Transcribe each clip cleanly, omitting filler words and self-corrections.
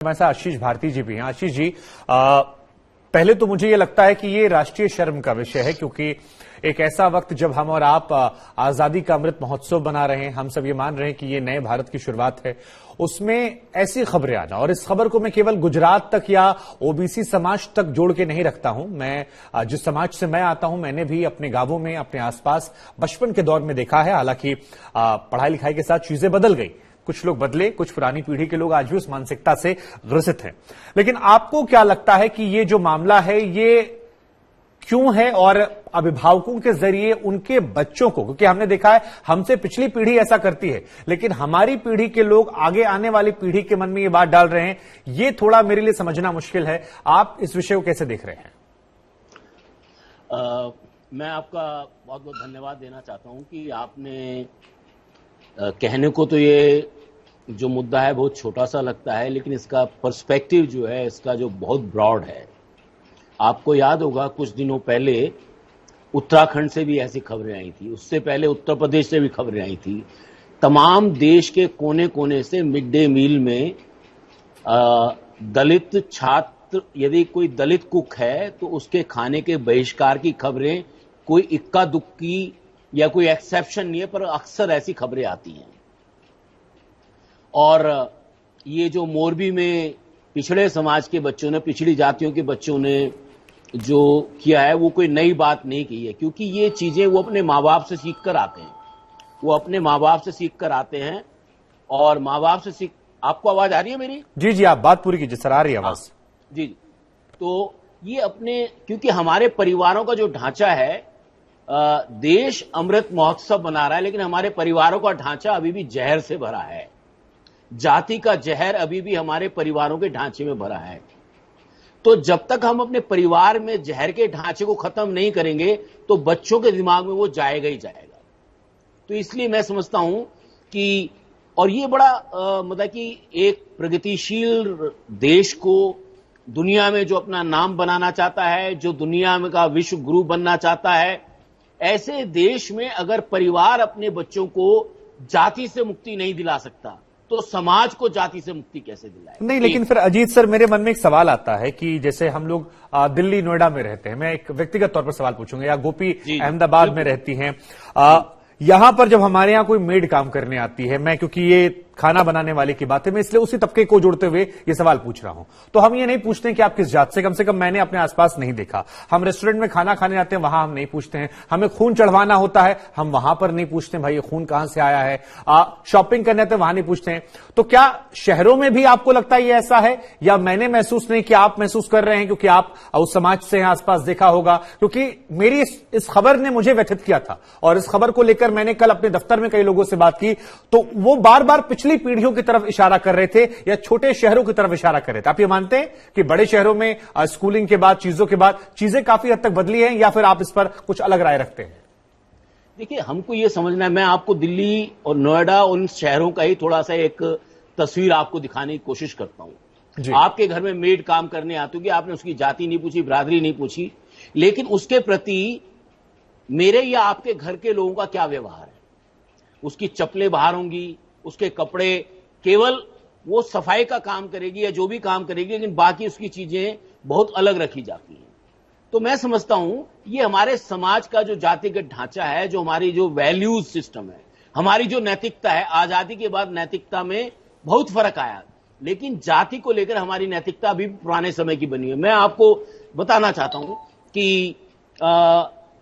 हमारे साथ आशीष भारती जी भी हैं। आशीष जी, पहले तो मुझे ये लगता है कि ये राष्ट्रीय शर्म का विषय है, क्योंकि एक ऐसा वक्त जब हम और आप आजादी का अमृत महोत्सव बना रहे हैं, हम सब ये मान रहे हैं कि ये नए भारत की शुरुआत है, उसमें ऐसी खबरें आना, और इस खबर को मैं केवल गुजरात तक या ओबीसी समाज तक जोड़ के नहीं रखता हूं। मैं जिस समाज से मैं आता हूं, मैंने भी अपने गांवों में, अपने आसपास बचपन के दौर में देखा है। हालांकि पढ़ाई लिखाई के साथ चीजें बदल गई, कुछ लोग बदले, कुछ पुरानी पीढ़ी के लोग आज भी उस मानसिकता से ग्रसित हैं। लेकिन आपको क्या लगता है कि ये जो मामला है ये क्यों है, और अभिभावकों के जरिए उनके बच्चों को, क्योंकि हमने देखा है हमसे पिछली पीढ़ी ऐसा करती है, लेकिन हमारी पीढ़ी के लोग आगे आने वाली पीढ़ी के मन में ये बात डाल रहे हैं, ये थोड़ा मेरे लिए समझना मुश्किल है। आप इस विषय को कैसे देख रहे हैं? मैं आपका बहुत बहुत धन्यवाद देना चाहता हूं कि आपने कहने को तो ये जो मुद्दा है बहुत छोटा सा लगता है, लेकिन इसका पर्सपेक्टिव जो है, इसका जो बहुत ब्रॉड है। आपको याद होगा कुछ दिनों पहले उत्तराखंड से भी ऐसी खबरें आई थी, उससे पहले उत्तर प्रदेश से भी खबरें आई थी। तमाम देश के कोने कोने से मिड डे मील में दलित छात्र, यदि कोई दलित कुक है तो उसके खाने के बहिष्कार की खबरें, कोई इक्का दुक्की या कोई एक्सेप्शन नहीं है, पर अक्सर ऐसी खबरें आती हैं। और ये जो मोरबी में पिछड़े समाज के बच्चों ने, पिछड़ी जातियों के बच्चों ने जो किया है, वो कोई नई बात नहीं की है, क्योंकि ये चीजें वो अपने माँ बाप से सीख कर आते हैं। वो अपने माँ बाप से सीख कर आते हैं, और माँ बाप से सीख। आपको आवाज आ रही है मेरी? जी जी, आप बात पूरी कीजिए सर, आ रही है आवाज। जी, तो ये अपने, क्योंकि हमारे परिवारों का जो ढांचा है, देश अमृत महोत्सव बना रहा है, लेकिन हमारे परिवारों का ढांचा अभी भी जहर से भरा है। जाति का जहर अभी भी हमारे परिवारों के ढांचे में भरा है। तो जब तक हम अपने परिवार में जहर के ढांचे को खत्म नहीं करेंगे, तो बच्चों के दिमाग में वो जाएगा ही जाएगा। तो इसलिए मैं समझता हूं कि, और ये बड़ा मतलब कि एक प्रगतिशील देश को दुनिया में जो अपना नाम बनाना चाहता है, जो दुनिया में का विश्व गुरु बनना चाहता है, ऐसे देश में अगर परिवार अपने बच्चों को जाति से मुक्ति नहीं दिला सकता, तो समाज को जाति से मुक्ति कैसे दिलाए? नहीं, लेकिन फिर अजीत सर, मेरे मन में एक सवाल आता है कि जैसे हम लोग दिल्ली नोएडा में रहते हैं, मैं एक व्यक्तिगत तौर पर सवाल पूछूंगा, या गोपी अहमदाबाद में रहती हैं, यहां पर जब हमारे यहां कोई मेड काम करने आती है, मैं क्योंकि ये खाना बनाने वाले की बात है, मैं इसलिए उसी तबके को जोड़ते हुए ये सवाल पूछ रहा हूं, तो हम ये नहीं पूछते कि आप किस जात से, कम से कम मैंने अपने आसपास नहीं देखा। हम रेस्टोरेंट में खाना खाने जाते हैं, वहां हम नहीं पूछते हैं। हमें खून चढ़वाना होता है, हम वहां पर नहीं पूछते भाई ये खून कहां से आया है। शॉपिंग करने आते हैं, वहां नहीं पूछते हैं। तो क्या शहरों में भी आपको लगता है ये ऐसा है, या मैंने महसूस नहीं किया, आप महसूस कर रहे हैं क्योंकि आप उस समाज से आसपास देखा होगा? क्योंकि मेरी इस खबर ने मुझे व्यथित किया था, और इस खबर को लेकर मैंने कल अपने दफ्तर में कई लोगों से बात की, तो वो बार बार पिछली पीढ़ियों की तरफ इशारा कर रहे थे, या छोटे शहरों की तरफ इशारा कर रहे थे। आप ये मानते हैं कि बड़े शहरों में स्कूलिंग के बाद, चीजों के बाद चीजें काफी हद तक बदली हैं, या फिर आप इस पर कुछ अलग राय रखते हैं? देखिए, हमको ये समझना है, मैं आपको दिल्ली और नोएडा, उन शहरों का ही थोड़ा सा एक तस्वीर आपको दिखाने की कोशिश करता हूं। आपके घर में मेड काम करने आती होगी, आपने उसकी जाति नहीं पूछी, बिरादरी नहीं पूछी, लेकिन उसके प्रति मेरे या आपके घर के लोगों का क्या व्यवहार है? उसकी चप्पलें बाहर होंगी, उसके कपड़े, केवल वो सफाई का काम करेगी या जो भी काम करेगी, लेकिन बाकी उसकी चीजें बहुत अलग रखी जाती हैं। तो मैं समझता हूं ये हमारे समाज का जो जातिगत ढांचा है, जो हमारी जो वैल्यूज सिस्टम है, हमारी जो नैतिकता है, आजादी के बाद नैतिकता में बहुत फर्क आया, लेकिन जाति को लेकर हमारी नैतिकता अभी पुराने समय की बनी है। मैं आपको बताना चाहता हूं कि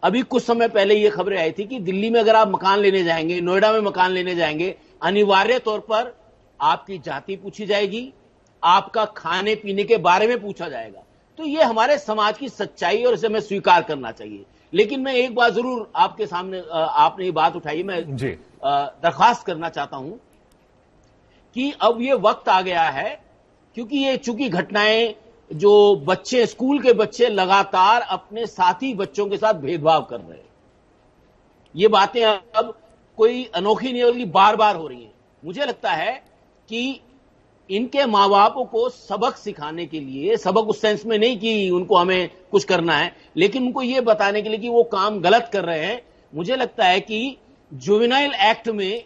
अभी कुछ समय पहले ये खबरें आई थी कि दिल्ली में अगर आप मकान लेने जाएंगे, नोएडा में मकान लेने जाएंगे, अनिवार्य तौर पर आपकी जाति पूछी जाएगी, आपका खाने पीने के बारे में पूछा जाएगा। तो ये हमारे समाज की सच्चाई, और इसे हमें स्वीकार करना चाहिए। लेकिन मैं एक बात जरूर आपके सामने, आपने ये बात उठाई, मैं दरखास्त करना चाहता हूं कि अब ये वक्त आ गया है, क्योंकि ये चूंकि घटनाएं, जो बच्चे, स्कूल के बच्चे लगातार अपने साथी बच्चों के साथ भेदभाव कर रहे हैं, ये बातें अब कोई अनोखी नहीं होगी, बार बार हो रही है। मुझे लगता है कि इनके माँ बापों को सबक सिखाने के लिए, सबक उस सेंस में नहीं कि उनको हमें कुछ करना है, लेकिन उनको ये बताने के लिए कि वो काम गलत कर रहे हैं, मुझे लगता है कि जुवेनाइल एक्ट में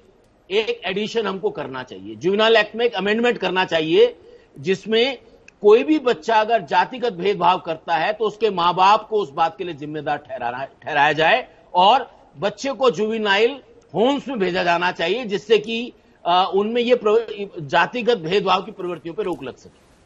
एक एडिशन हमको करना चाहिए, जुवेनाइल एक्ट में एक अमेंडमेंट करना चाहिए, जिसमें कोई भी बच्चा अगर जातिगत भेदभाव करता है तो उसके मां बाप को उस बात के लिए जिम्मेदार ठहराया जाए और बच्चे को जुवेनाइल होम्स में भेजा जाना चाहिए, जिससे कि उनमें ये जातिगत भेदभाव की प्रवृत्तियों पर रोक लग सके।